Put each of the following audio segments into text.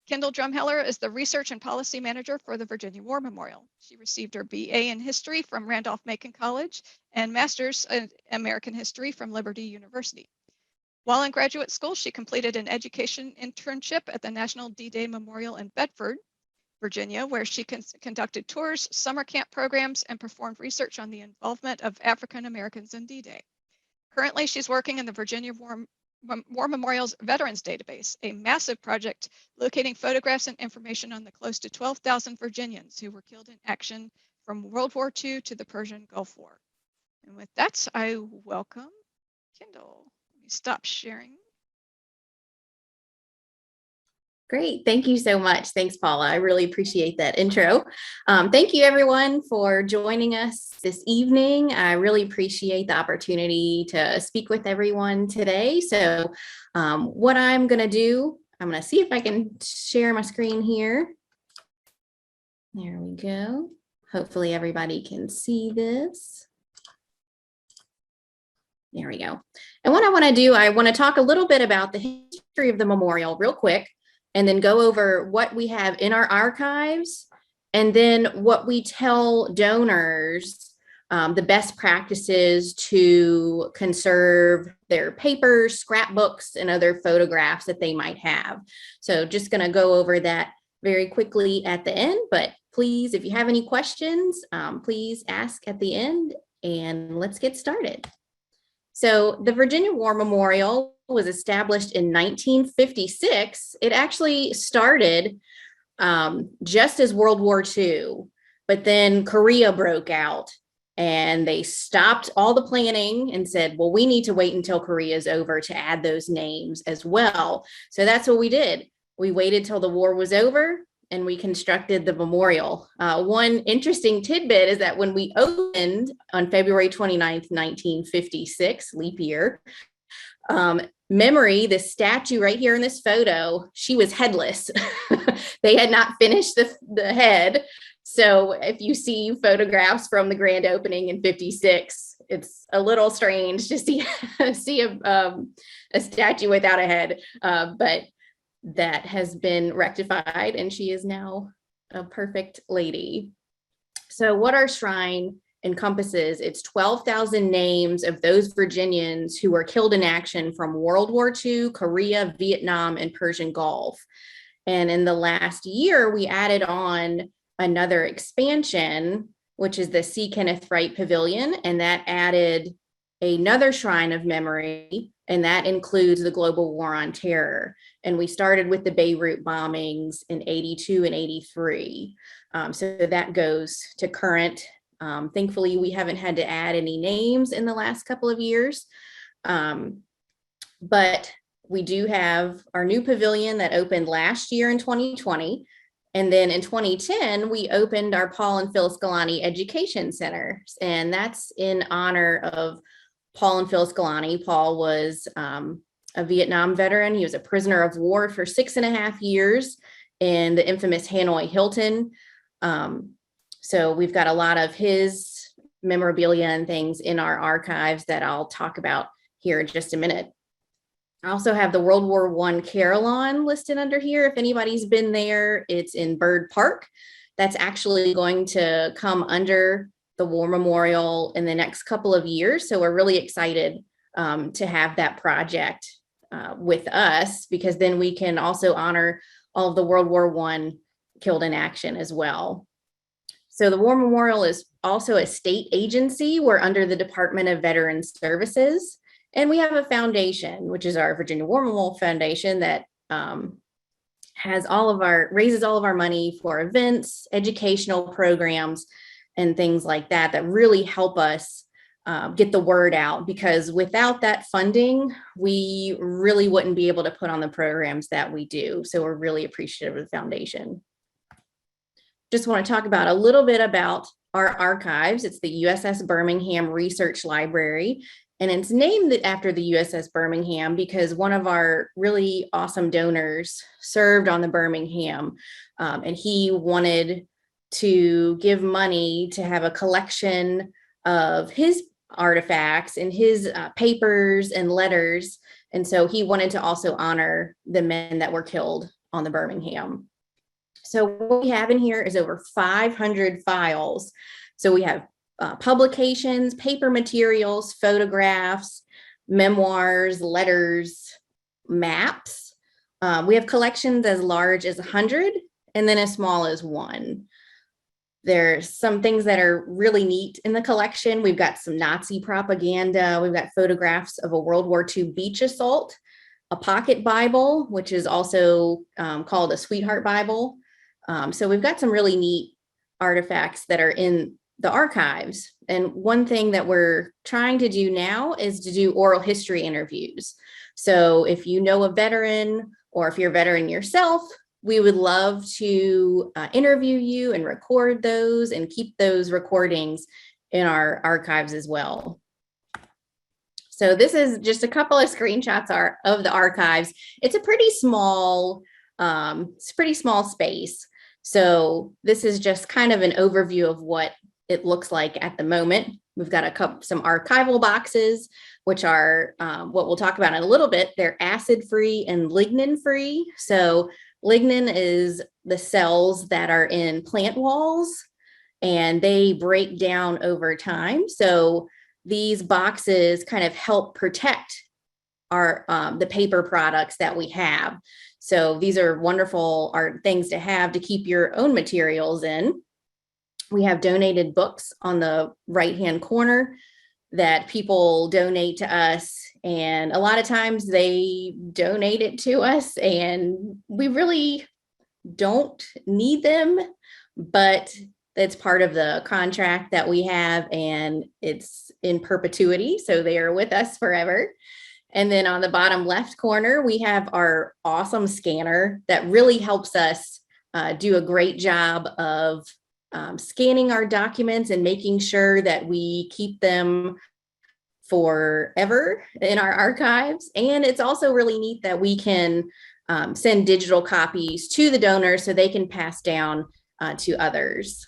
Kyndall Drumheller is the Research and Policy Manager for the Virginia War Memorial. She received her BA in History from Randolph-Macon College and Master's in American History from Liberty University. While in graduate school, she completed an education internship at the National D-Day Memorial in Bedford, Virginia, where she conducted tours, summer camp programs, and performed research on the involvement of African Americans in D-Day. Currently, she's working in the Virginia War Memorial's Veterans Database, a massive project locating photographs and information on the close to 12,000 Virginians who were killed in action from World War II to the Persian Gulf War. And with that, I welcome Kyndall. Let me stop sharing. Great. Thank you so much. Thanks, Paula. I really appreciate that intro. Thank you, everyone, for joining us this evening. I really appreciate the opportunity to speak with everyone today. So what I'm going to do, I'm going to see if I can share my screen here. There we go. Hopefully everybody can see this. There we go. And what I want to do, I want to talk a little bit about the history of the memorial real quick, and then go over what we have in our archives, and then what we tell donors, the best practices to conserve their papers, scrapbooks, and other photographs that they might have. So just going to go over that very quickly at the end, but please, if you have any questions, please ask at the end, and let's get started. So the Virginia War Memorial was established in 1956. It actually started just as World War II, but then Korea broke out and they stopped all the planning and said, well, we need to wait until Korea is over to add those names as well. So that's what we did. We waited till the war was over and we constructed the memorial. One interesting tidbit is that when we opened on February 29th, 1956, leap year, Mori, the statue right here in this photo, she was headless. They had not finished the head. So if you see photographs from the grand opening in 56, it's a little strange to see a statue without a head, but that has been rectified and she is now a perfect lady. So what our shrine encompasses, it's 12,000 names of those Virginians who were killed in action from World War II, Korea, Vietnam, and Persian Gulf. And in the last year, we added on another expansion, which is the C. Kenneth Wright Pavilion, and that added another shrine of memory, and that includes the Global War on Terror. And we started with the Beirut bombings in 82 and 83. So that goes to current. Thankfully, we haven't had to add any names in the last couple of years. But we do have our new pavilion that opened last year in 2020. And then in 2010, we opened our Paul and Phyllis Galani Education Center. And that's in honor of Paul and Phyllis Galani. Paul was a Vietnam veteran. He was a prisoner of war for 6.5 years in the infamous Hanoi Hilton. So we've got a lot of his memorabilia and things in our archives that I'll talk about here in just a minute. I also have the World War I Carillon listed under here. If anybody's been there, it's in Byrd Park. That's actually going to come under the War Memorial in the next couple of years. So we're really excited to have that project with us, because then we can also honor all of the World War I killed in action as well. So the War Memorial is also a state agency. We're under the Department of Veterans Services. And we have a foundation, which is our Virginia War Memorial Foundation, that raises all of our money for events, educational programs, and things like that, that really help us get the word out, because without that funding, we really wouldn't be able to put on the programs that we do. So we're really appreciative of the foundation. Just want to talk about a little bit about our archives. It's the USS Birmingham Research Library, and it's named after the USS Birmingham because one of our really awesome donors served on the Birmingham, and he wanted to give money to have a collection of his artifacts and his papers and letters. And so he wanted to also honor the men that were killed on the Birmingham. So what we have in here is over 500 files. So we have publications, paper materials, photographs, memoirs, letters, maps. We have collections as large as 100 and then as small as 1. There's some things that are really neat in the collection. We've got some Nazi propaganda. We've got photographs of a World War II beach assault, a pocket Bible, which is also called a Sweetheart Bible. So we've got some really neat artifacts that are in the archives. And one thing that we're trying to do now is to do oral history interviews. So if you know a veteran, or if you're a veteran yourself, we would love to interview you and record those and keep those recordings in our archives as well. So this is just a couple of screenshots of the archives. It's a pretty small space. So this is just kind of an overview of what it looks like at the moment. We've got some archival boxes, which are what we'll talk about in a little bit. They're acid-free and lignin-free. So lignin is the cells that are in plant walls, and they break down over time. So these boxes kind of help protect our the paper products that we have. So these are wonderful things to have to keep your own materials in. We have donated books on the right-hand corner that people donate to us. And a lot of times they donate it to us and we really don't need them, but it's part of the contract that we have and it's in perpetuity. So they are with us forever. And then on the bottom left corner, we have our awesome scanner that really helps us do a great job of scanning our documents and making sure that we keep them forever in our archives. And it's also really neat that we can send digital copies to the donors so they can pass down to others.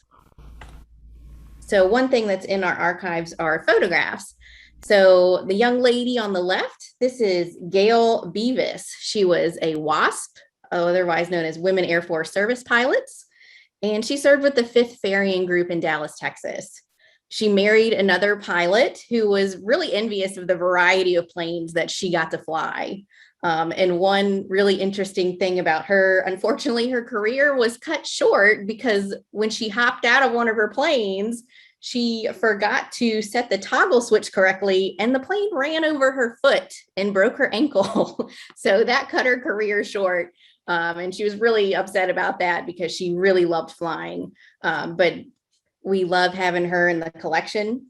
So one thing that's in our archives are photographs. So the young lady on the left, this is Gail Beavis. She was a WASP, otherwise known as Women Air Force Service Pilots. And she served with the 5th Ferrying Group in Dallas, Texas. She married another pilot who was really envious of the variety of planes that she got to fly. And one really interesting thing about her, unfortunately, her career was cut short because when she hopped out of one of her planes, she forgot to set the toggle switch correctly and the plane ran over her foot and broke her ankle. So that cut her career short. And she was really upset about that because she really loved flying. But we love having her in the collection.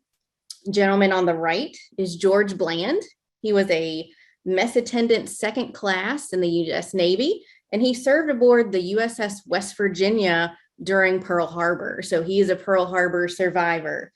Gentleman on the right is George Bland. He was a mess attendant 2nd class in the U.S. Navy, and he served aboard the USS West Virginia during Pearl Harbor. So he is a Pearl Harbor survivor.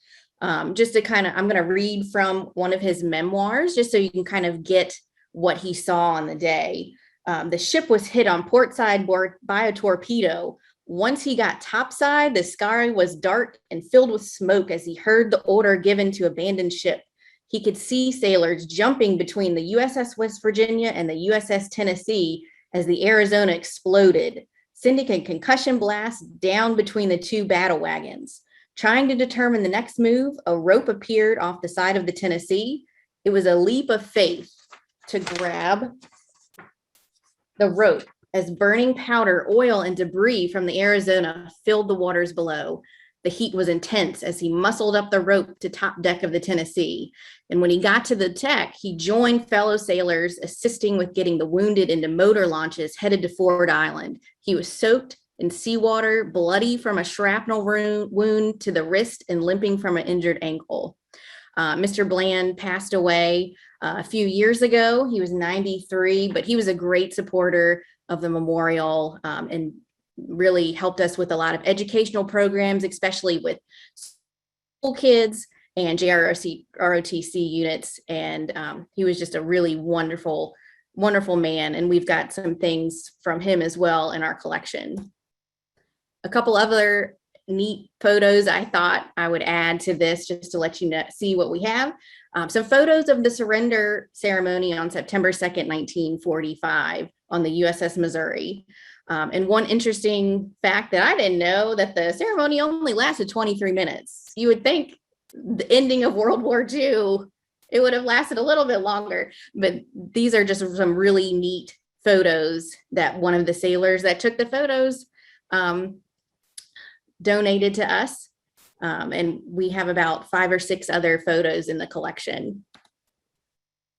Just to kind of, I'm going to read from one of his memoirs, just so you can kind of get what he saw on the day. The ship was hit on port side by a torpedo. Once he got topside, the sky was dark and filled with smoke as he heard the order given to abandon ship. He could see sailors jumping between the USS West Virginia and the USS Tennessee as the Arizona exploded, sending a concussion blast down between the 2 battle wagons. Trying to determine the next move, a rope appeared off the side of the Tennessee. It was a leap of faith to grab the rope as burning powder, oil, and debris from the Arizona filled the waters below. The heat was intense as he muscled up the rope to top deck of the Tennessee. And when he got to the deck, he joined fellow sailors, assisting with getting the wounded into motor launches headed to Ford Island. He was soaked in seawater, bloody from a shrapnel wound to the wrist and limping from an injured ankle. Mr. Bland passed away a few years ago. He was 93, but he was a great supporter of the memorial and really helped us with a lot of educational programs, especially with school kids and ROTC units. And he was just a really wonderful man. And we've got some things from him as well in our collection. A couple other neat photos I thought I would add to this just to let you see what we have. Some photos of the surrender ceremony on September 2nd, 1945 on the USS Missouri. And one interesting fact that I didn't know, that the ceremony only lasted 23 minutes. You would think the ending of World War II, it would have lasted a little bit longer, but these are just some really neat photos that one of the sailors that took the photos donated to us. And we have about 5 or 6 other photos in the collection.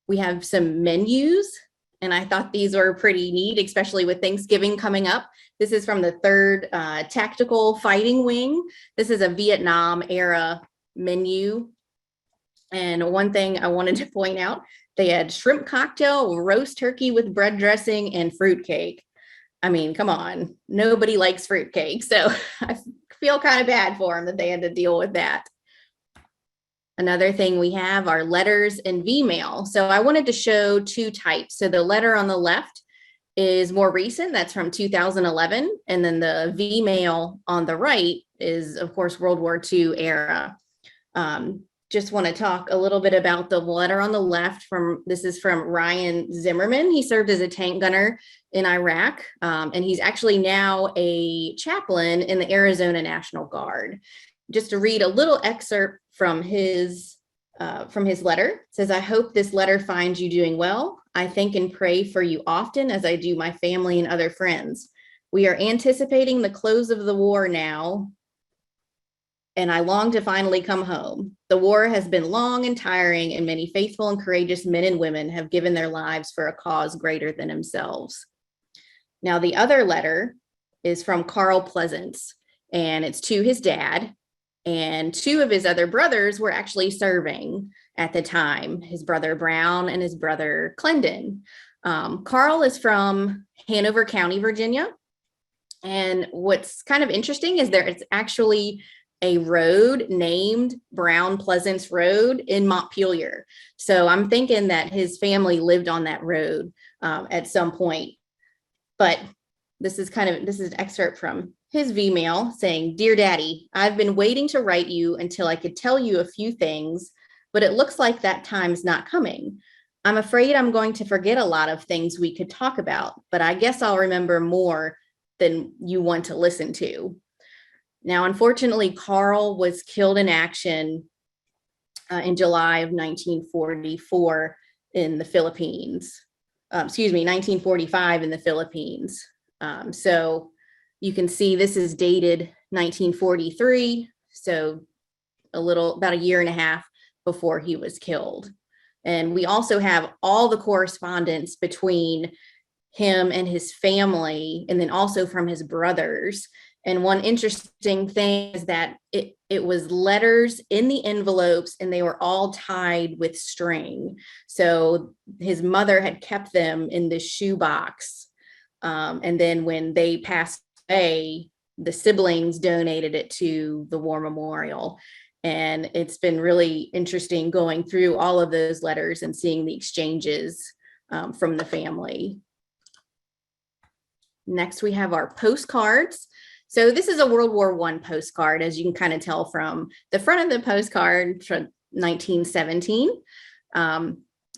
We have some menus, and I thought these were pretty neat, especially with Thanksgiving coming up. This is from the 3rd Tactical Fighting Wing. This is a Vietnam era menu. And one thing I wanted to point out, they had shrimp cocktail, roast turkey with bread dressing, and fruitcake. I mean, come on, nobody likes fruitcake. So I feel kind of bad for them that they had to deal with that. Another thing we have are letters and Vmail. So I wanted to show 2 types. So the letter on the left is more recent, that's from 2011. And then the Vmail on the right is, of course, World War II era. Just want to talk a little bit about the letter on the left. This is from Ryan Zimmerman. He served as a tank gunner in Iraq, and he's actually now a chaplain in the Arizona National Guard. Just to read a little excerpt from his letter. It says, "I hope this letter finds you doing well. I think and pray for you often, as I do my family and other friends. We are anticipating the close of the war now, and I long to finally come home. The war has been long and tiring, and many faithful and courageous men and women have given their lives for a cause greater than themselves." Now, the other letter is from Carl Pleasance, and it's to his dad. And 2 of his other brothers were actually serving at the time, his brother Brown and his brother Clendon. Carl is from Hanover County, Virginia. And what's kind of interesting is it's actually a road named Brown Pleasance Road in Montpelier. So I'm thinking that his family lived on that road at some point. But this is an excerpt from his Vmail saying, "Dear Daddy, I've been waiting to write you until I could tell you a few things, but it looks like that time's not coming. I'm afraid I'm going to forget a lot of things we could talk about, but I guess I'll remember more than you want to listen to." Now, unfortunately, Carl was killed in action in July of 1944 in the Philippines. 1945 in the Philippines. So you can see this is dated 1943, so about a year and a half before he was killed. And we also have all the correspondence between him and his family, and then also from his brothers. And one interesting thing is that it was letters in the envelopes, and they were all tied with string. So his mother had kept them in this shoebox. And then when they passed away, the siblings donated it to the War Memorial. And it's been really interesting going through all of those letters and seeing the exchanges from the family. Next, we have our postcards. So this is a World War I postcard, as you can kind of tell from the front of the postcard from 1917.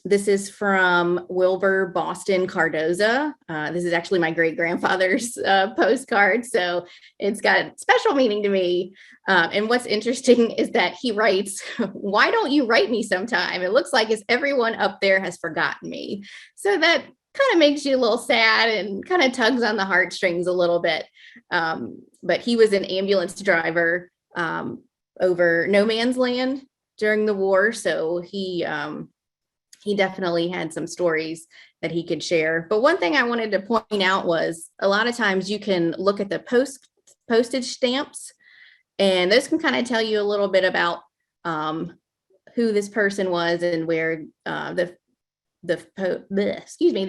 This is from Wilbur Boston Cardoza. This is actually my great-grandfather's postcard, so it's got special meaning to me. And what's interesting is that he writes, "Why don't you write me sometime? It looks like everyone up there has forgotten me." So that kind of makes you a little sad and kind of tugs on the heartstrings a little bit. But he was an ambulance driver over no man's land during the war, so he definitely had some stories that he could share. But one thing I wanted to point out was a lot of times you can look at the postage stamps, and those can kind of tell you a little bit about who this person was and where the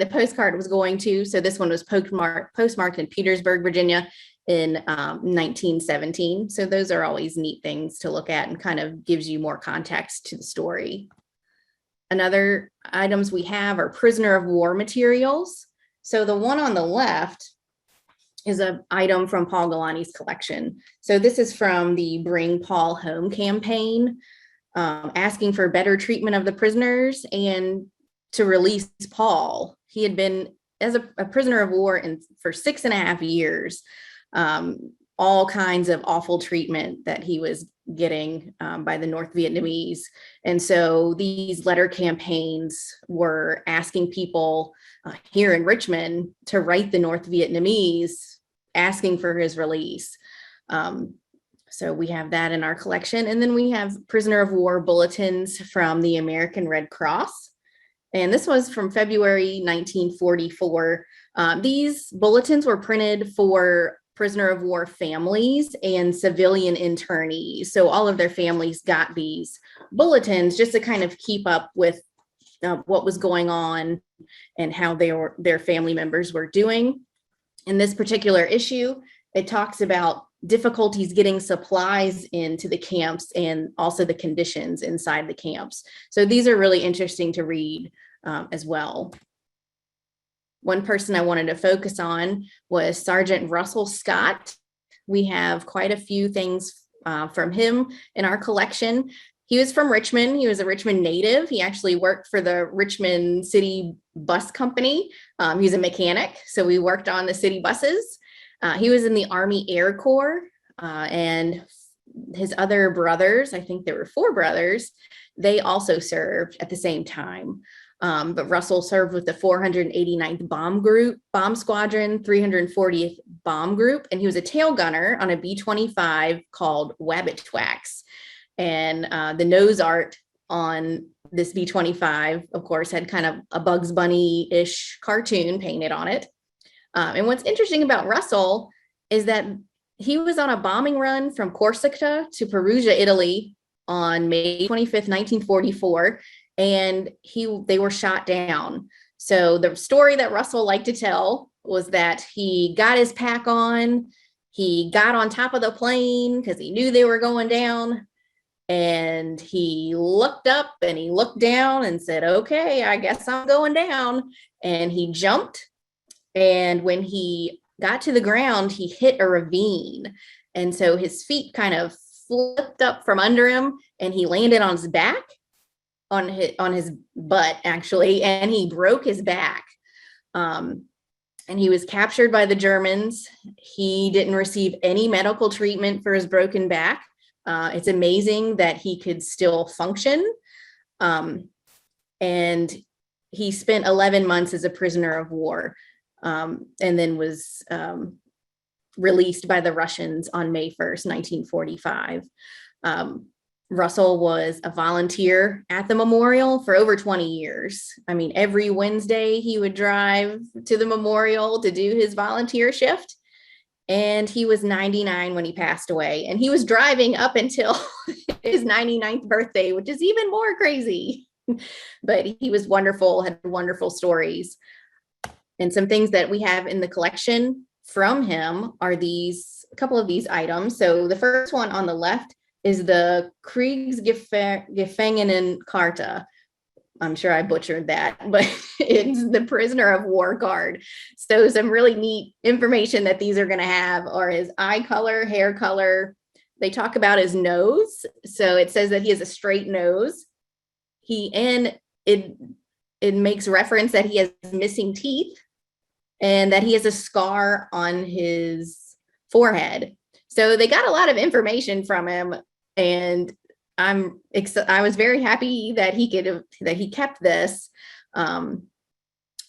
postcard was going to. So this one was postmarked in Petersburg, Virginia in 1917. So those are always neat things to look at and kind of gives you more context to the story. Another items we have are prisoner of war materials. So the one on the left is an item from Paul Galani's collection. So this is from the Bring Paul Home campaign, asking for better treatment of the prisoners and to release Paul. He had been as a prisoner of war for 6.5 years, all kinds of awful treatment that he was getting by the North Vietnamese. And so these letter campaigns were asking people here in Richmond to write the North Vietnamese asking for his release. So we have that in our collection. And then we have prisoner of war bulletins from the American Red Cross. And this was from February 1944. These bulletins were printed for prisoner of war families and civilian internees. So all of their families got these bulletins just to kind of keep up with what was going on and how their family members were doing. In this particular issue, it talks about difficulties getting supplies into the camps and also the conditions inside the camps. So these are really interesting to read as well. One person I wanted to focus on was Sgt Russell Scott. We have quite a few things from him in our collection. He was from Richmond. He was a Richmond native. He actually worked for the Richmond City Bus Company. He's a mechanic, so we worked on the city buses. He was in the Army Air Corps, and his other brothers, I think there were 4 brothers, they also served at the same time. But Russell served with the 489th Bomb Squadron, 340th Bomb Group, and he was a tail gunner on a B-25 called Wabbit-Twax. And the nose art on this B-25, of course, had kind of a Bugs Bunny-ish cartoon painted on it. And what's interesting about Russell is that he was on a bombing run from Corsica to Perugia, Italy on May 25th, 1944. And they were shot down. So the story that Russell liked to tell was that he got his pack on, he got on top of the plane because he knew they were going down, and he looked up and he looked down and said, okay, I guess I'm going down. And he jumped. And when he got to the ground, he hit a ravine. And so his feet kind of flipped up from under him and he landed on his back. On his butt, actually, and he broke his back. And he was captured by the Germans. He didn't receive any medical treatment for his broken back. It's amazing that he could still function. And he spent 11 months as a prisoner of war, and then was released by the Russians on May 1st, 1945. Russell was a volunteer at the memorial for over 20 years. I mean, every Wednesday he would drive to the memorial to do his volunteer shift. And he was 99 when he passed away. And he was driving up until his 99th birthday, which is even more crazy. But he was wonderful, had wonderful stories. And some things that we have in the collection from him are a couple of these items. So the first one on the left is the Kriegsgefangenenkarte. I'm sure I butchered that, but it's the prisoner of war card. So some really neat information that these are going to have are his eye color, hair color. They talk about his nose. So it says that he has a straight nose. It makes reference that he has missing teeth and that he has a scar on his forehead. So they got a lot of information from him, and I was very happy that he kept this.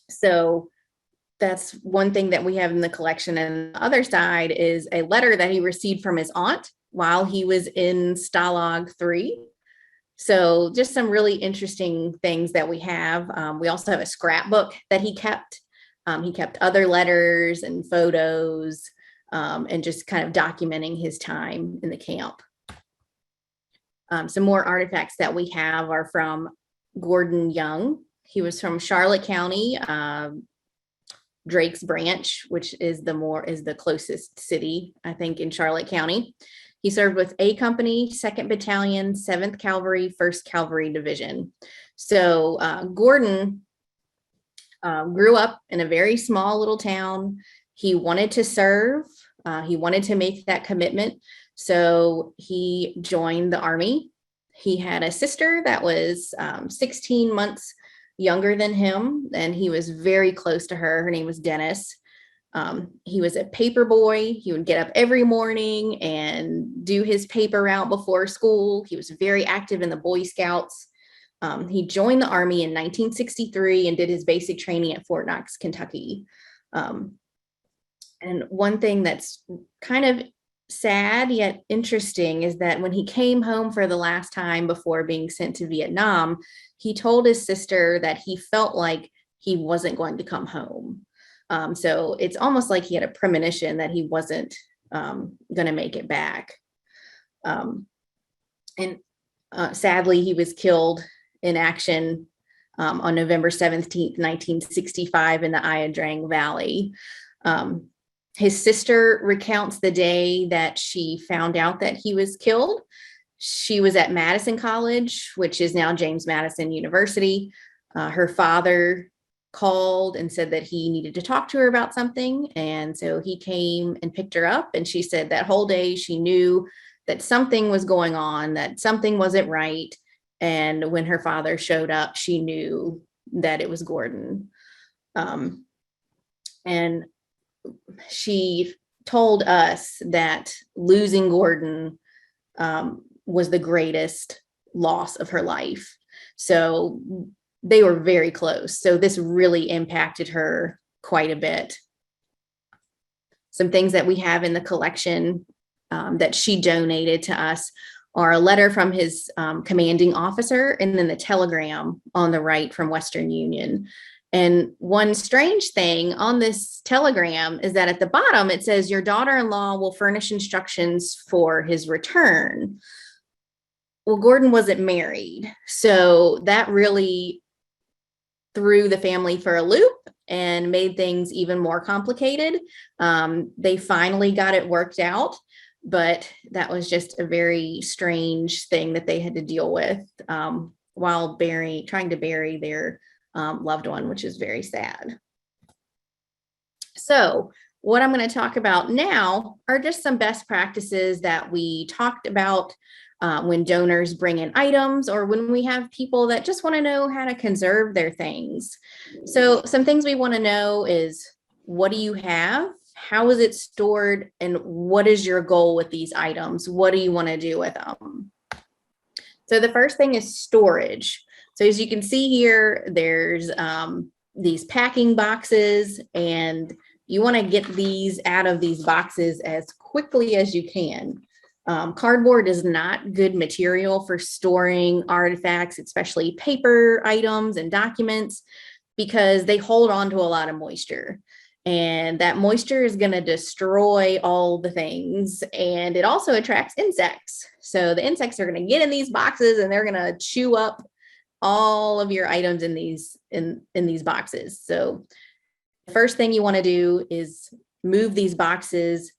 So that's one thing that we have in the collection. And the other side is a letter that he received from his aunt while he was in Stalag 3. So just some really interesting things that we have. We also have a scrapbook that he kept. He kept other letters and photos, and just kind of documenting his time in the camp. Some more artifacts that we have are from Gordon Young. He was from Charlotte County, Drake's Branch, which is the closest city, I think, in Charlotte County. He served with A Company, 2nd Battalion, 7th Cavalry, 1st Cavalry Division. So Gordon grew up in a very small little town. He wanted to serve. He wanted to make that commitment. So he joined the Army. He had a sister that was 16 months younger than him, and he was very close to her. Her name was Dennis. He was a paper boy. He would get up every morning and do his paper route before school. He was very active in the Boy Scouts. He joined the Army in 1963 and did his basic training at Fort Knox, Kentucky. And one thing that's kind of sad yet interesting is that when he came home for the last time before being sent to Vietnam, he told his sister that he felt like he wasn't going to come home. So it's almost like he had a premonition that he wasn't going to make it back. Sadly, he was killed in action on November 17th, 1965 in the Ia Drang Valley. His sister recounts the day that she found out that he was killed. She was at Madison College, which is now James Madison University. Her father called and said that he needed to talk to her about something. And so he came and picked her up. And she said that whole day she knew that something was going on, that something wasn't right. And when her father showed up, she knew that it was Gordon. And she told us that losing Gordon was the greatest loss of her life. So they were very close. So this really impacted her quite a bit. Some things that we have in the collection that she donated to us are a letter from his commanding officer, and then the telegram on the right from Western Union. And one strange thing on this telegram is that at the bottom, it says, your daughter-in-law will furnish instructions for his return. Well, Gordon wasn't married. So that really threw the family for a loop and made things even more complicated. They finally got it worked out, but that was just a very strange thing that they had to deal with while trying to bury their loved one, which is very sad. So what I'm going to talk about now are just some best practices that we talked about when donors bring in items, or when we have people that just want to know how to conserve their things. So some things we want to know is, what do you have? How is it stored? And what is your goal with these items? What do you want to do with them? So the first thing is storage. So as you can see here, there's these packing boxes, and you want to get these out of these boxes as quickly as you can. Cardboard is not good material for storing artifacts, especially paper items and documents, because they hold on to a lot of moisture. And that moisture is going to destroy all the things. And it also attracts insects. So the insects are going to get in these boxes, and they're going to chew up all of your items in these boxes. So the first thing you want to do is move these boxes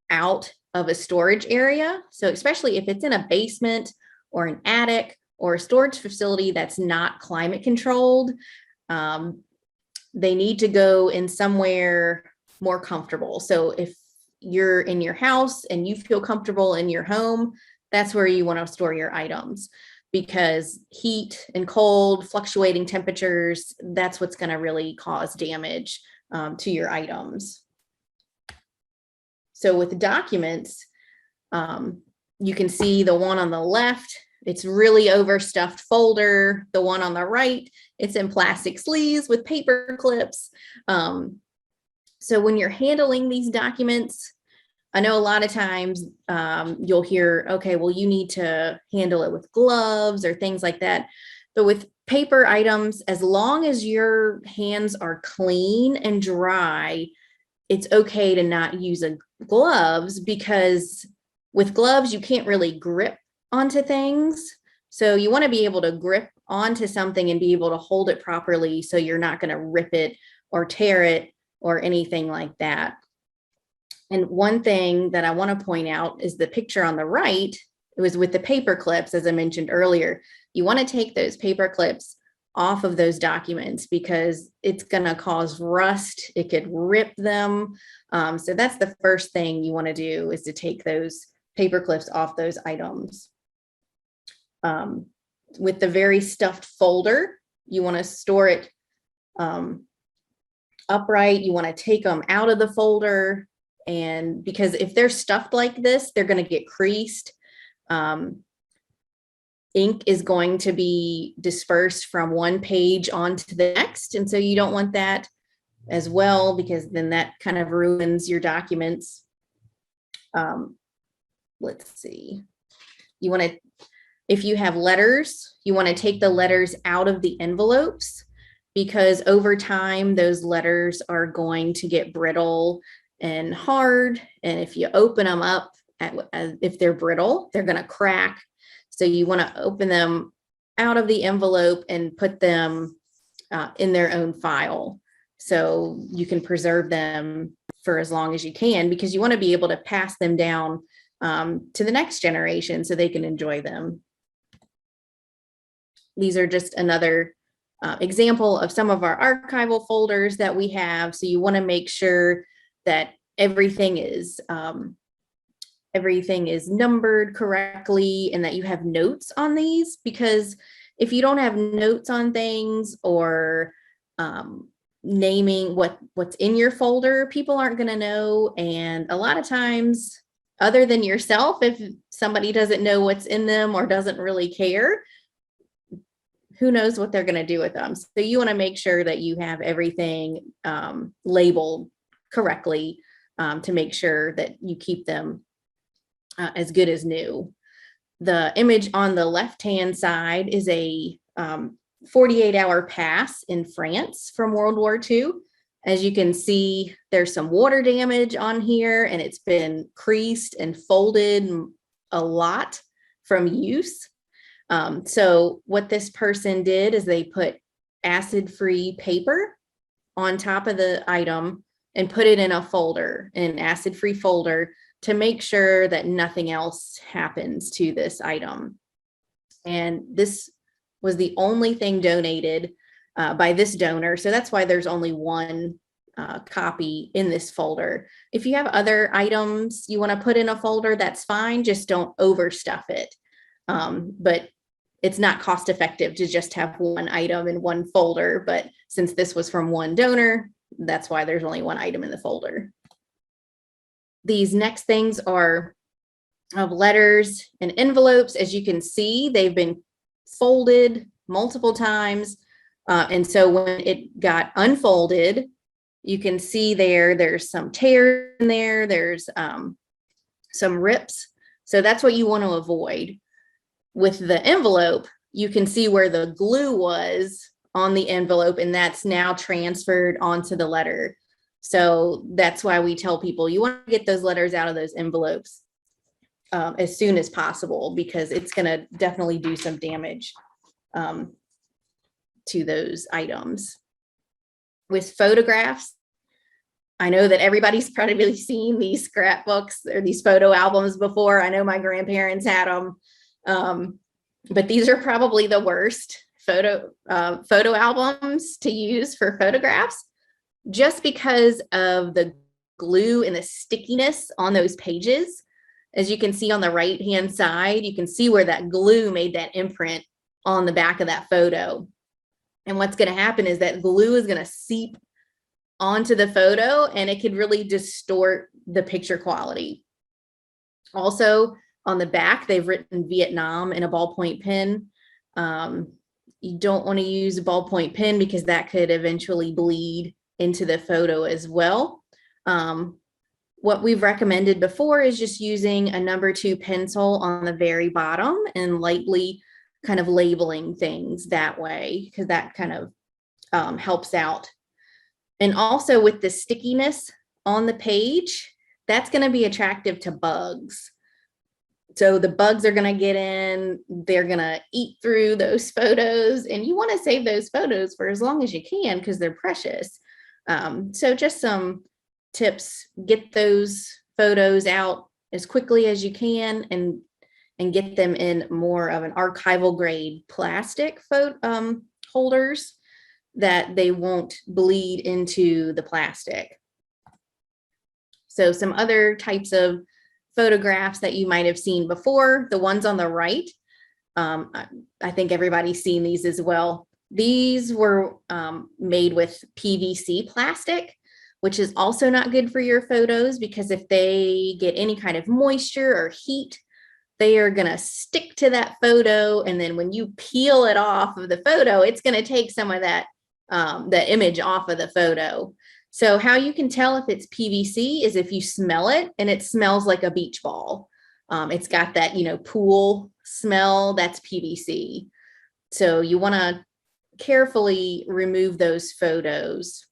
out of a storage area. So especially if it's in a basement or an attic or a storage facility that's not climate controlled, they need to go in somewhere more comfortable. So if you're in your house and you feel comfortable in your home, that's where you want to store your items, because heat and cold, fluctuating temperatures, that's what's going to really cause damage to your items. So with documents, you can see the one on the left, it's really overstuffed folder. The one on the right, it's in plastic sleeves with paper clips. So when you're handling these documents, I know a lot of times you'll hear, okay, well, you need to handle it with gloves or things like that. But with paper items, as long as your hands are clean and dry, it's okay to not use gloves, because with gloves, you can't really grip onto things. So you want to be able to grip onto something and be able to hold it properly, so you're not going to rip it or tear it or anything like that. And one thing that I want to point out is the picture on the right. It was with the paper clips, as I mentioned earlier. You want to take those paper clips off of those documents, because it's going to cause rust. It could rip them. So that's the first thing you want to do, is to take those paper clips off those items. With the very stuffed folder, You want to store it upright. You want to take them out of the folder. And because if they're stuffed like this, they're going to get creased. Ink is going to be dispersed from one page onto the next. And so you don't want that as well, because then that kind of ruins your documents. Let's see. You want to, if you have letters, you want to take the letters out of the envelopes, because over time, those letters are going to get brittle and hard. And if you open them up, if they're brittle, they're going to crack. So you want to open them out of the envelope and put them in their own file, so you can preserve them for as long as you can, because you want to be able to pass them down to the next generation so they can enjoy them. These are just another example of some of our archival folders that we have. So you want to make sure that everything is numbered correctly, and that you have notes on these, because if you don't have notes on things, or naming what's in your folder, people aren't going to know. And a lot of times, other than yourself, if somebody doesn't know what's in them or doesn't really care, who knows what they're going to do with them. So you want to make sure that you have everything labeled correctly to make sure that you keep them as good as new. The image on the left-hand side is a 48-hour pass in France from World War II. As you can see, there's some water damage on here, and it's been creased and folded a lot from use. So what this person did is they put acid-free paper on top of the item and put it in a folder, an acid-free folder, to make sure that nothing else happens to this item. And this was the only thing donated by this donor. So that's why there's only one copy in this folder. If you have other items you want to put in a folder, that's fine. Just don't overstuff it. But it's not cost effective to just have one item in one folder. But since this was from one donor, that's why there's only one item in the folder. These next things are of letters and envelopes. As you can see, they've been folded multiple times. And so when it got unfolded, you can see there's some tears in there, there's some rips. So that's what you want to avoid. With the envelope, you can see where the glue was on the envelope, and that's now transferred onto the letter. So that's why we tell people you want to get those letters out of those envelopes as soon as possible, because it's going to definitely do some damage to those items. With photographs, I know that everybody's probably seen these scrapbooks or these photo albums before. I know my grandparents had them, but these are probably the worst photo albums to use for photographs, just because of the glue and the stickiness on those pages. As you can see on the right-hand side, you can see where that glue made that imprint on the back of that photo. And what's going to happen is that glue is going to seep onto the photo, and it could really distort the picture quality. Also, on the back, they've written Vietnam in a ballpoint pen. You don't want to use a ballpoint pen because that could eventually bleed into the photo as well. What we've recommended before is just using a number 2 pencil on the very bottom and lightly kind of labeling things that way, because that kind of helps out. And also with the stickiness on the page, that's going to be attractive to bugs. So the bugs are going to get in, they're going to eat through those photos, and you want to save those photos for as long as you can because they're precious. So just some tips: get those photos out as quickly as you can, and get them in more of an archival grade plastic holders that they won't bleed into the plastic. So some other types of photographs that you might have seen before, the ones on the right, I think everybody's seen these as well. These were made with PVC plastic, which is also not good for your photos because if they get any kind of moisture or heat, they are going to stick to that photo. And then when you peel it off of the photo, it's going to take some of that, that image off of the photo. So how you can tell if it's PVC is if you smell it and it smells like a beach ball. It's got that, pool smell, that's PVC. So you want to carefully remove those photos.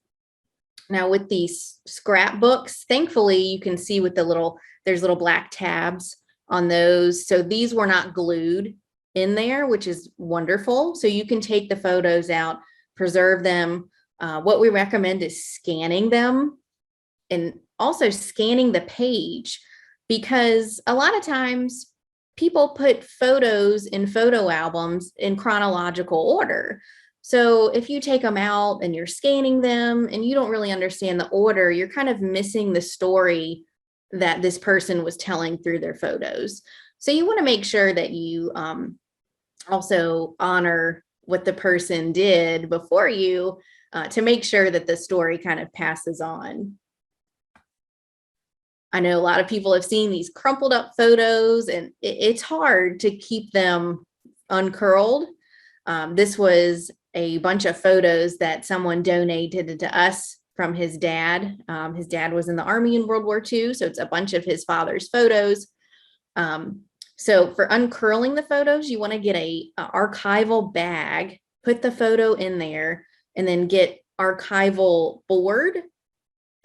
Now with these scrapbooks, thankfully you can see with there's little black tabs on those. So these were not glued in there, which is wonderful. So you can take the photos out, preserve them. What we recommend is scanning them and also scanning the page, because a lot of times people put photos in photo albums in chronological order. So if you take them out and you're scanning them and you don't really understand the order, you're kind of missing the story that this person was telling through their photos. So you want to make sure that you also honor what the person did before you to make sure that the story kind of passes on. I know a lot of people have seen these crumpled up photos and it's hard to keep them uncurled. This was a bunch of photos that someone donated to us from his dad. His dad was in the Army in World War II, so it's a bunch of his father's photos. So for uncurling the photos, you want to get a archival bag, put the photo in there, and then get archival board,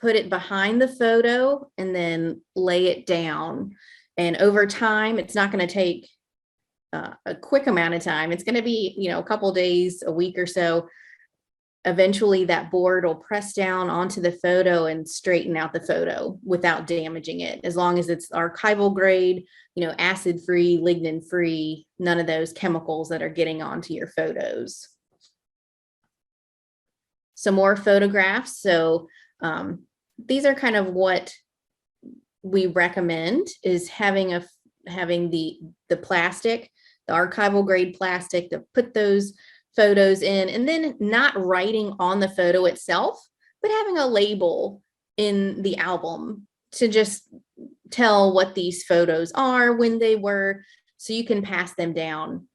put it behind the photo, and then lay it down. And over time, it's not going to take a quick amount of time. It's going to be, a couple days, a week or so. Eventually that board will press down onto the photo and straighten out the photo without damaging it. As long as it's archival grade, acid-free, lignin-free, none of those chemicals that are getting onto your photos. Some more photographs. So these are kind of what we recommend is having the plastic, the archival grade plastic, to put those photos in, and then not writing on the photo itself, but having a label in the album to just tell what these photos are, when they were, so you can pass them down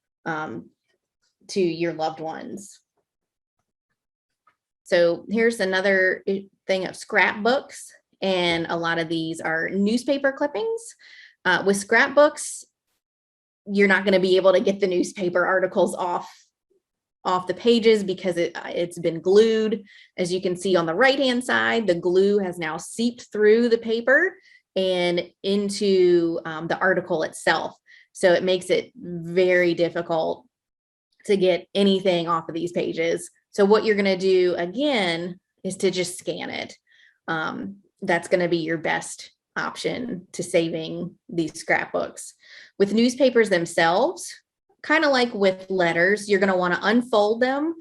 to your loved ones. So here's another thing of scrapbooks, and a lot of these are newspaper clippings. With scrapbooks, you're not going to be able to get the newspaper articles off the pages because it's been glued. As you can see on the right hand side, the glue has now seeped through the paper and into the article itself. So it makes it very difficult to get anything off of these pages. So what you're going to do again is to just scan it. That's going to be your best option to saving these scrapbooks. With newspapers themselves, kind of like with letters, you're going to want to unfold them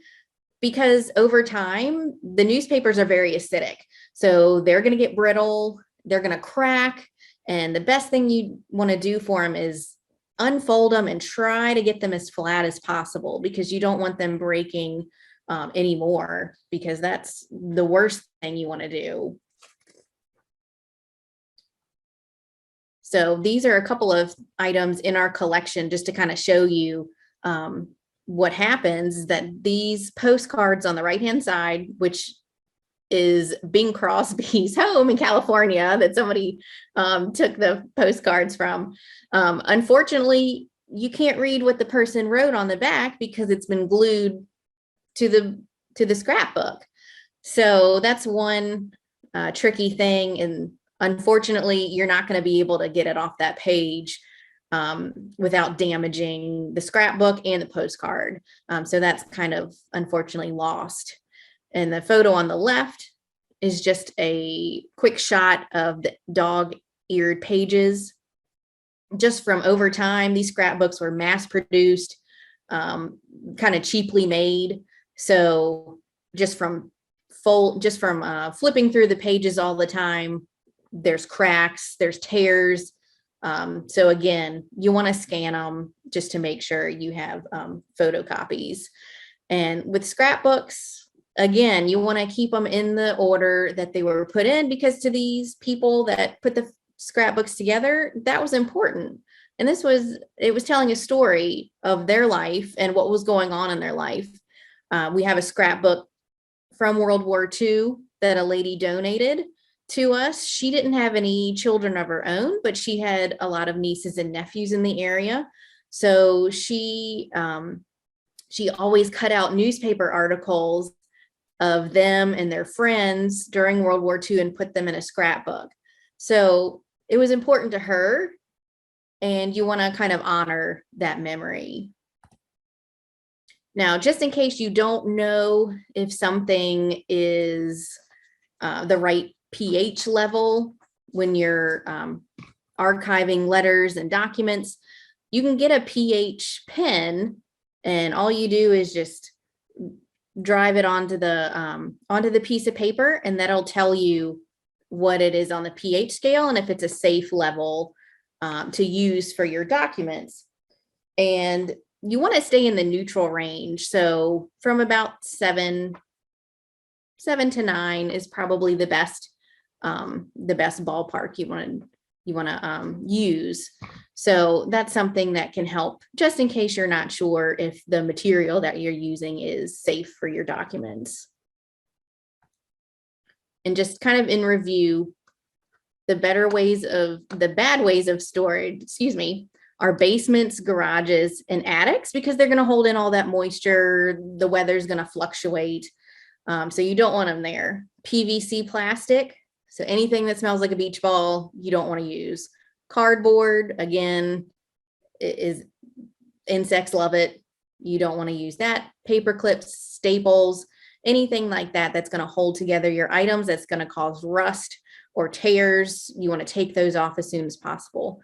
because over time, the newspapers are very acidic. So they're going to get brittle, they're going to crack. And the best thing you want to do for them is unfold them and try to get them as flat as possible, because you don't want them breaking anymore, because that's the worst thing you want to do. So these are a couple of items in our collection just to kind of show you what happens, is that these postcards on the right-hand side, which is Bing Crosby's home in California that somebody took the postcards from. Unfortunately, you can't read what the person wrote on the back because it's been glued to the scrapbook. So that's one tricky thing. And unfortunately, you're not going to be able to get it off that page without damaging the scrapbook and the postcard. So that's kind of unfortunately lost. And the photo on the left is just a quick shot of the dog-eared pages. Just from over time, these scrapbooks were mass produced, kind of cheaply made. So just from flipping through the pages all the time, there's cracks, there's tears. So again, you want to scan them just to make sure you have photocopies. And with scrapbooks, again, you want to keep them in the order that they were put in, because to these people that put the scrapbooks together, that was important. And it was telling a story of their life and what was going on in their life. We have a scrapbook from World War II that a lady donated to us. She didn't have any children of her own, but she had a lot of nieces and nephews in the area. So she always cut out newspaper articles of them and their friends during World War II and put them in a scrapbook. So it was important to her, and you want to kind of honor that memory. Now, just in case you don't know if something is the right pH level when you're archiving letters and documents, you can get a pH pen, and all you do is just drive it onto the piece of paper, and that'll tell you what it is on the pH scale and if it's a safe level to use for your documents. And you want to stay in the neutral range. So from about 7 to 9 is probably the best ballpark you want to use. So that's something that can help, just in case you're not sure if the material that you're using is safe for your documents. And just kind of in review, the bad ways of storage, are basements, garages, and attics, because they're going to hold in all that moisture. The weather's going to fluctuate. So you don't want them there. PVC plastic. So anything that smells like a beach ball, you don't want to use. Cardboard, again, insects love it. You don't want to use that. Paper clips, staples, anything like that that's going to hold together your items, that's going to cause rust or tears. You want to take those off as soon as possible.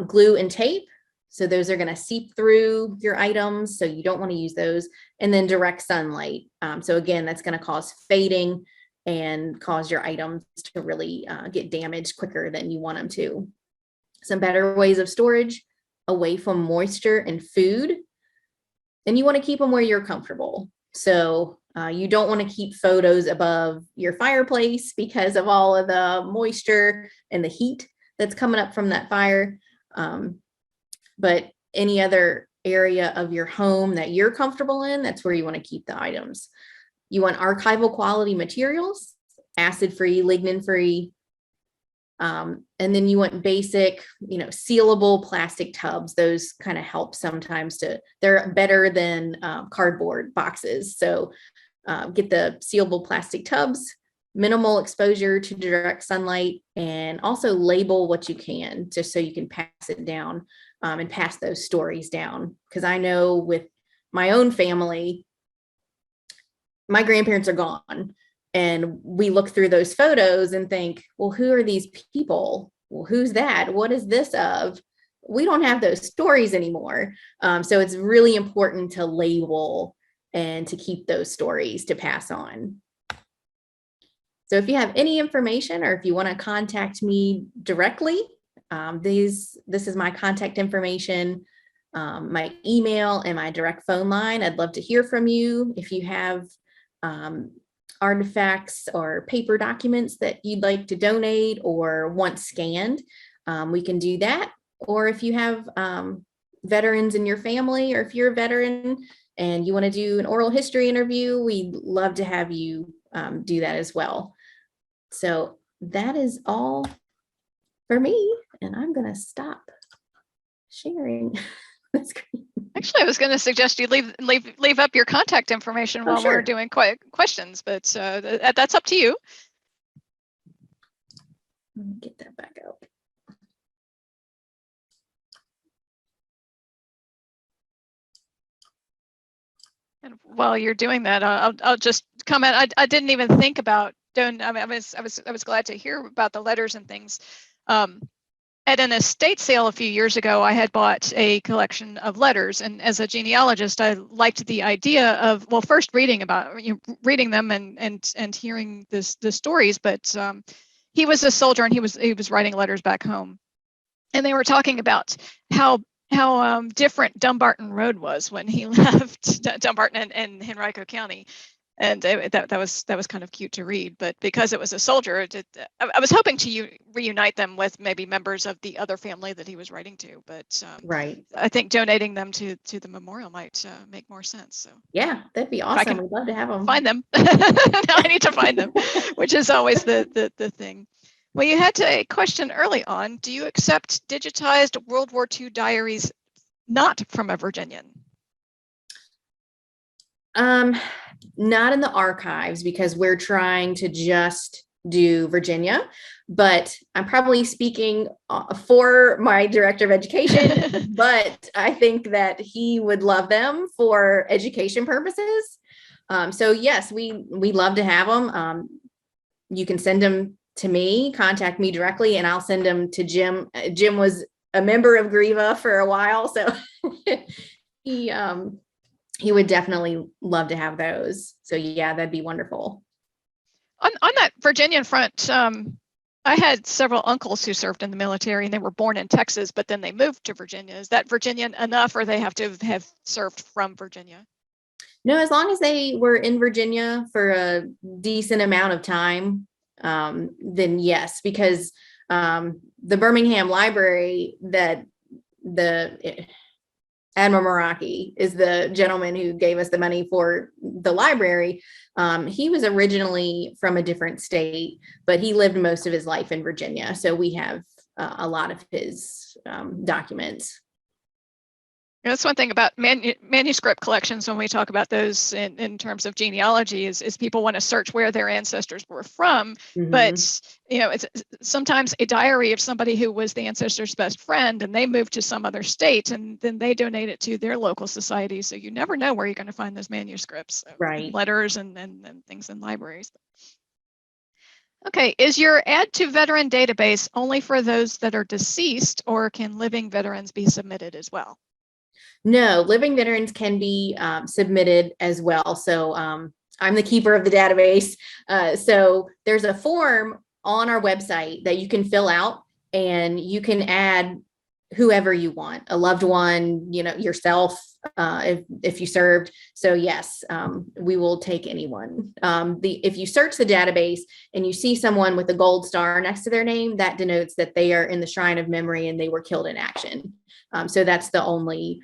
Glue and tape. So those are going to seep through your items, so you don't want to use those. And then direct sunlight. So again, that's going to cause fading and cause your items to really get damaged quicker than you want them to. Some better ways of storage: away from moisture and food. And you want to keep them where you're comfortable. So you don't want to keep photos above your fireplace because of all of the moisture and the heat that's coming up from that fire. But any other area of your home that you're comfortable in, that's where you want to keep the items. You want archival quality materials, acid-free, lignin-free. And then you want basic, sealable plastic tubs. Those kind of help sometimes they're better than cardboard boxes. So get the sealable plastic tubs, minimal exposure to direct sunlight, and also label what you can, just so you can pass it down and pass those stories down. Because I know with my own family, my grandparents are gone, and we look through those photos and think, well, who are these people? Well, who's that? What is this of? We don't have those stories anymore. So it's really important to label and to keep those stories to pass on. So if you have any information, or if you want to contact me directly, this is my contact information, my email, and my direct phone line. I'd love to hear from you. If you have artifacts or paper documents that you'd like to donate or want scanned, we can do that. Or if you have veterans in your family, or if you're a veteran and you want to do an oral history interview, we'd love to have you do that as well. So that is all for me, and I'm going to stop sharing the screen. Actually, I was going to suggest you leave up your contact information while sure. we're doing questions, but that's up to you. Let me get that back out. And while you're doing that, I'll just comment. I didn't even think about doing. I mean, I was glad to hear about the letters and things. At an estate sale a few years ago, I had bought a collection of letters, and as a genealogist, I liked the idea of, well, first reading them and hearing the stories. But he was a soldier, and he was writing letters back home, and they were talking about how different Dumbarton Road was when he left Dumbarton and Henrico County. And that was kind of cute to read, but because it was a soldier, I was hoping to reunite them with maybe members of the other family that he was writing to. But Right. I think donating them to the memorial might make more sense. So Yeah, that'd be awesome. We'd love to have them. Find them. Now I need to find them, which is always the thing. Well, you had a question early on. Do you accept digitized World War II diaries not from a Virginian? Not in the archives, because we're trying to just do Virginia, but I'm probably speaking for my director of education, but I think that he would love them for education purposes. So yes, we love to have them. You can send them to me, contact me directly, and I'll send them to Jim. Jim was a member of GRIVA for a while, so he would definitely love to have those. So yeah, that'd be wonderful. On that Virginian front, I had several uncles who served in the military, and they were born in Texas, but then they moved to Virginia. Is that Virginian enough, or they have to have served from Virginia? No, as long as they were in Virginia for a decent amount of time, then yes, because the Birmingham Library, that the Admiral Meraki is the gentleman who gave us the money for the library. He was originally from a different state, but he lived most of his life in Virginia. So we have a lot of his documents. That's one thing about manuscript collections when we talk about those in terms of genealogy is people want to search where their ancestors were from. Mm-hmm. But, it's sometimes a diary of somebody who was the ancestor's best friend and they moved to some other state and then they donate it to their local society. So you never know where you're going to find those manuscripts, right? Letters and things in libraries. Okay, is your add to veteran database only for those that are deceased, or can living veterans be submitted as well? No, living veterans can be submitted as well. So I'm the keeper of the database. So there's a form on our website that you can fill out, and you can add whoever you want, a loved one, yourself, if you served. So yes, we will take anyone. If you search the database and you see someone with a gold star next to their name, that denotes that they are in the Shrine of Memory and they were killed in action. So that's the only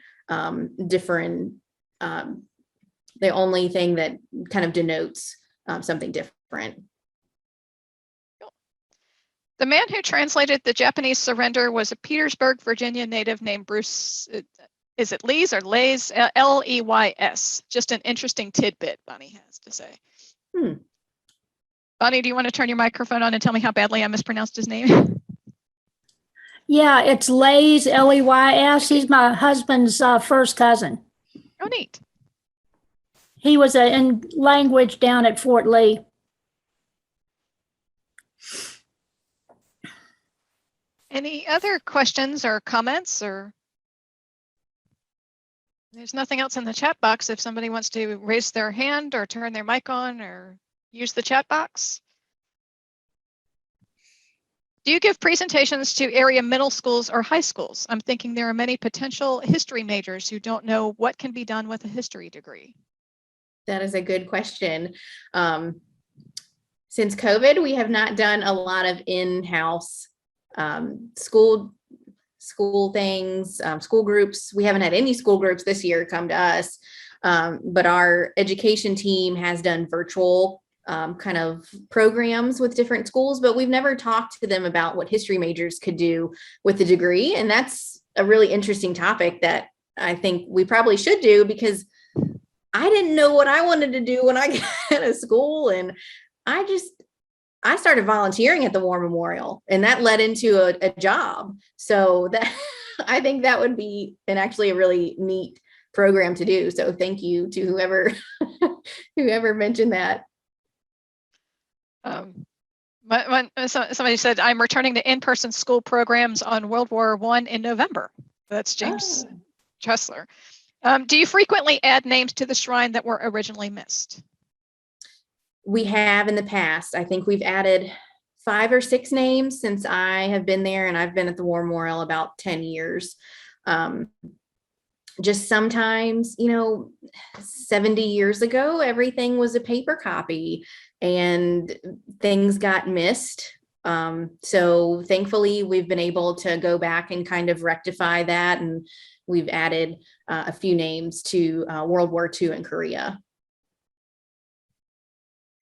the only thing that kind of denotes something different. The man who translated the Japanese surrender was a Petersburg, Virginia native named Bruce. Is it Lees or Lays? Leys. Just an interesting tidbit, Bonnie has to say. Bonnie, do you want to turn your microphone on and tell me how badly I mispronounced his name? Yeah, it's Lays, Leys. He's my husband's first cousin. Oh, neat. He was in language down at Fort Lee. Any other questions or comments? Or there's nothing else in the chat box if somebody wants to raise their hand or turn their mic on or use the chat box. Do you give presentations to area middle schools or high schools? I'm thinking there are many potential history majors who don't know what can be done with a history degree. That is a good question. Since COVID, we have not done a lot of in-house school things, school groups. We haven't had any school groups this year come to us, but our education team has done virtual kind of programs with different schools, but we've never talked to them about what history majors could do with the degree. And that's a really interesting topic that I think we probably should do, because I didn't know what I wanted to do when I got out of school. And I started volunteering at the War Memorial, and that led into a job. So that I think that would be actually a really neat program to do. So thank you to whoever mentioned that. Somebody said, I'm returning to in-person school programs on World War I in November. That's James Tressler. Do you frequently add names to the shrine that were originally missed? We have in the past. I think we've added 5 or 6 names since I have been there, and I've been at the War Memorial about 10 years. Just sometimes, 70 years ago, everything was a paper copy and things got missed. So thankfully, we've been able to go back and kind of rectify that. And we've added a few names to World War II and Korea.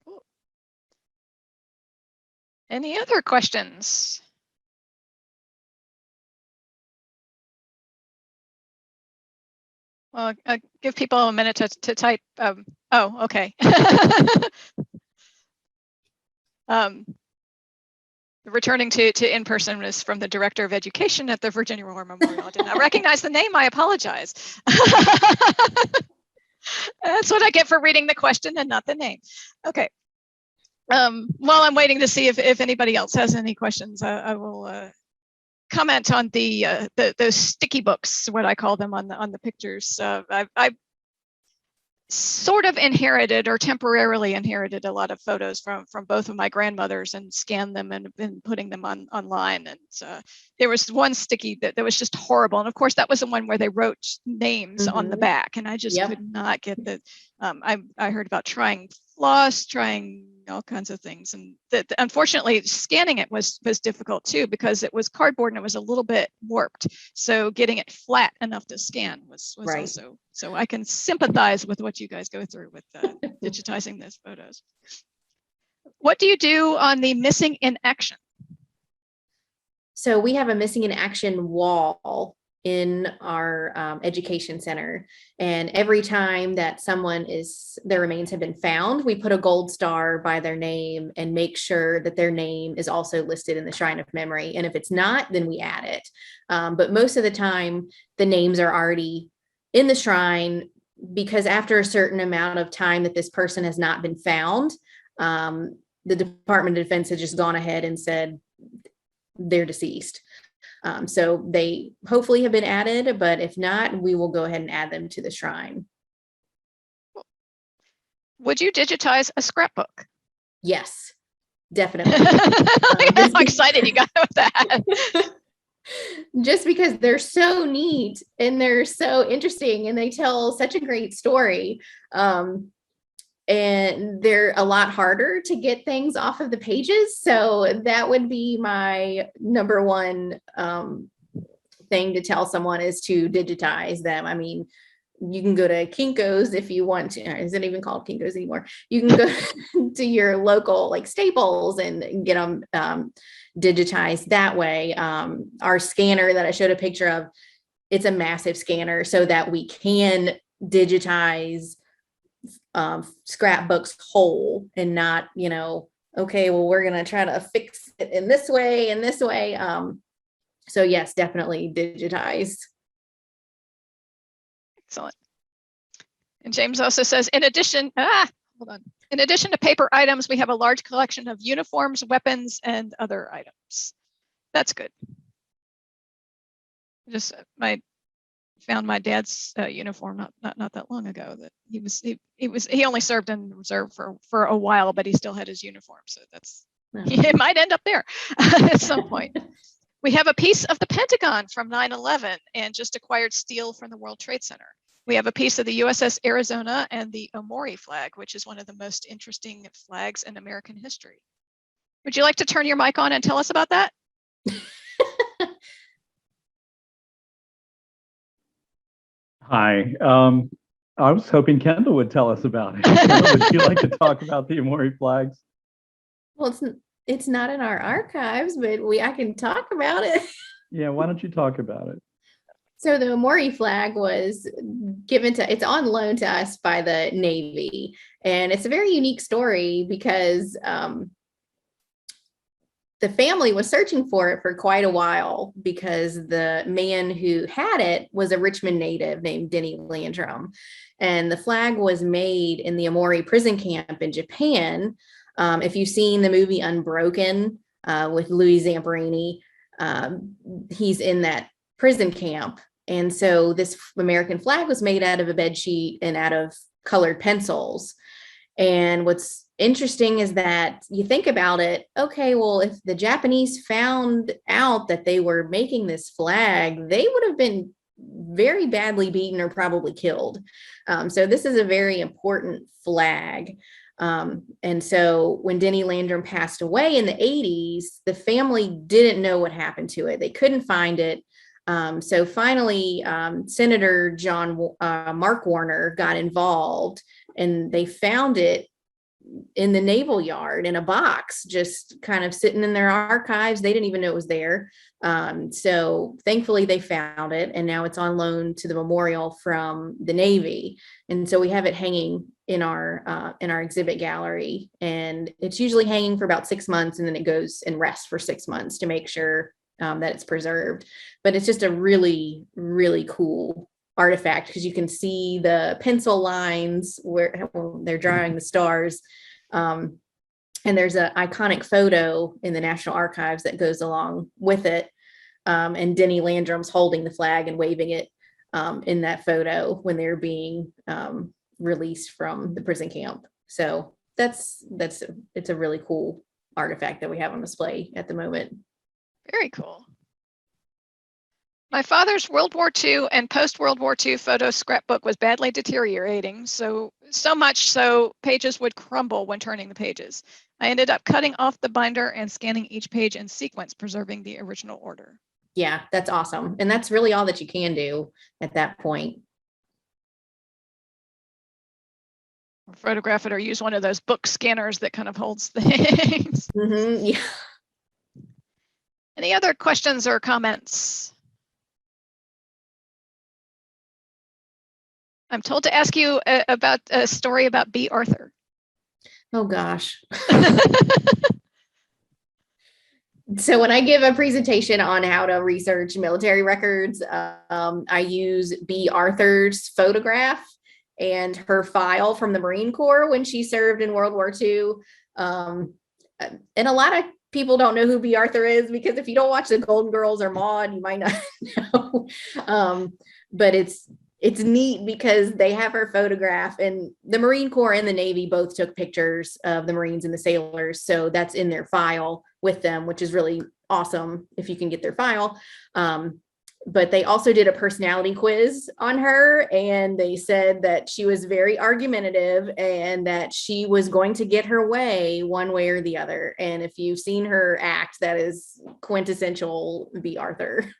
Cool. Any other questions? Well, give people a minute to type. Oh, okay. Returning to in-person is from the Director of Education at the Virginia War Memorial. I did not recognize the name. I apologize. That's what I get for reading the question and not the name. Okay. While I'm waiting to see if anybody else has any questions, I will comment on those sticky books, what I call them, on the pictures. I sort of inherited or temporarily inherited a lot of photos from both of my grandmothers and scanned them and been putting them online. And there was one sticky that was just horrible. And of course, that was the one where they wrote names on the back, and I just could not get the. I heard about trying floss, trying all kinds of things, and unfortunately scanning it was difficult too, because it was cardboard and it was a little bit warped, so getting it flat enough to scan was right. Also, so I can sympathize with what you guys go through with digitizing those photos. What do you do on the missing in action? So we have a missing in action wall in our education center, and every time that their remains have been found, we put a gold star by their name and make sure that their name is also listed in the Shrine of Memory. And if it's not, then we add it. But most of the time, the names are already in the shrine, because after a certain amount of time that this person has not been found, the Department of Defense has just gone ahead and said they're deceased. So they hopefully have been added, but if not, we will go ahead and add them to the shrine. Would you digitize a scrapbook? Yes, definitely. I'm excited you got with that. Just because they're so neat and they're so interesting and they tell such a great story. And they're a lot harder to get things off of the pages. So that would be my number one thing to tell someone, is to digitize them. I mean, you can go to Kinko's if you want to. Is it even called Kinko's anymore? You can go to your local like Staples and get them digitized that way. Our scanner that I showed a picture of, it's a massive scanner so that we can digitize scrapbooks whole, and not, okay, well, we're going to try to fix it in this way and this way. So yes, definitely digitize. Excellent. And James also says, in addition to paper items, we have a large collection of uniforms, weapons, and other items. That's good. Just found my dad's uniform not that long ago. That he only served in reserve for a while, but he still had his uniform. So it might end up there at some point. We have a piece of the Pentagon from 9/11 and just acquired steel from the World Trade Center. We have a piece of the USS Arizona and the Mori Flag, which is one of the most interesting flags in American history. Would you like to turn your mic on and tell us about that? Hi. I was hoping Kyndall would tell us about it. Kyndall, would you like to talk about the Mori flags? Well, it's not in our archives, but I can talk about it. Yeah, why don't you talk about it? So the Mori flag was it's on loan to us by the Navy. And it's a very unique story because the family was searching for it for quite a while, because the man who had it was a Richmond native named Denny Landrum. And the flag was made in the Amori prison camp in Japan. If you've seen the movie Unbroken with Louis Zamperini, he's in that prison camp. And so this American flag was made out of a bed sheet and out of colored pencils. And what's interesting is that you think about it, okay, well, if the Japanese found out that they were making this flag, they would have been very badly beaten or probably killed. So this is a very important flag. And so when Denny Landrum passed away in the 80s, the family didn't know what happened to it. They couldn't find it. So finally, Senator Mark Warner got involved, and they found it in the Naval Yard in a box, just kind of sitting in their archives. They didn't even know it was there. So thankfully they found it, and now it's on loan to the memorial from the Navy. And so we have it hanging in our exhibit gallery, and it's usually hanging for about 6 months, and then it goes and rests for 6 months to make sure that it's preserved. But it's just a really, really cool artifact, because you can see the pencil lines where they're drawing the stars. And there's an iconic photo in the National Archives that goes along with it. And Denny Landrum's holding the flag and waving it in that photo when they're being released from the prison camp. So it's a really cool artifact that we have on display at the moment. Very cool. My father's World War II and post-World War II photo scrapbook was badly deteriorating, so much so pages would crumble when turning the pages. I ended up cutting off the binder and scanning each page in sequence, preserving the original order. Yeah, that's awesome. And that's really all that you can do at that point. Or photograph it, or use one of those book scanners that kind of holds things. Mm-hmm, yeah. Any other questions or comments? I'm told to ask you about a story about B. Arthur. Oh gosh. So when I give a presentation on how to research military records, I use B. Arthur's photograph and her file from the Marine Corps when she served in World War II. And a lot of people don't know who B. Arthur is, because if you don't watch the Golden Girls or Maude, you might not know. But it's neat because they have her photograph, and the Marine Corps and the Navy both took pictures of the Marines and the sailors. So that's in their file with them, which is really awesome if you can get their file. But they also did a personality quiz on her, and they said that she was very argumentative and that she was going to get her way one way or the other. And if you've seen her act, that is quintessential B. Arthur.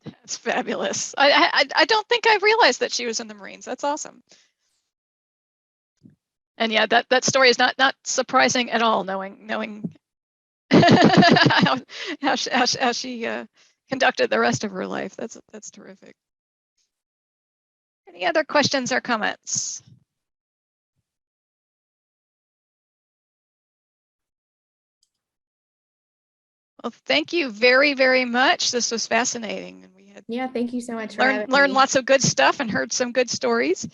That's fabulous. I don't think I realized that she was in the Marines. That's awesome. And yeah, that story is not surprising at all, knowing how she conducted the rest of her life. That's terrific. Any other questions or comments? Well, thank you very, very much. This was fascinating, and we had Yeah, thank you so much for having learned me. lots of good stuff and heard some good stories.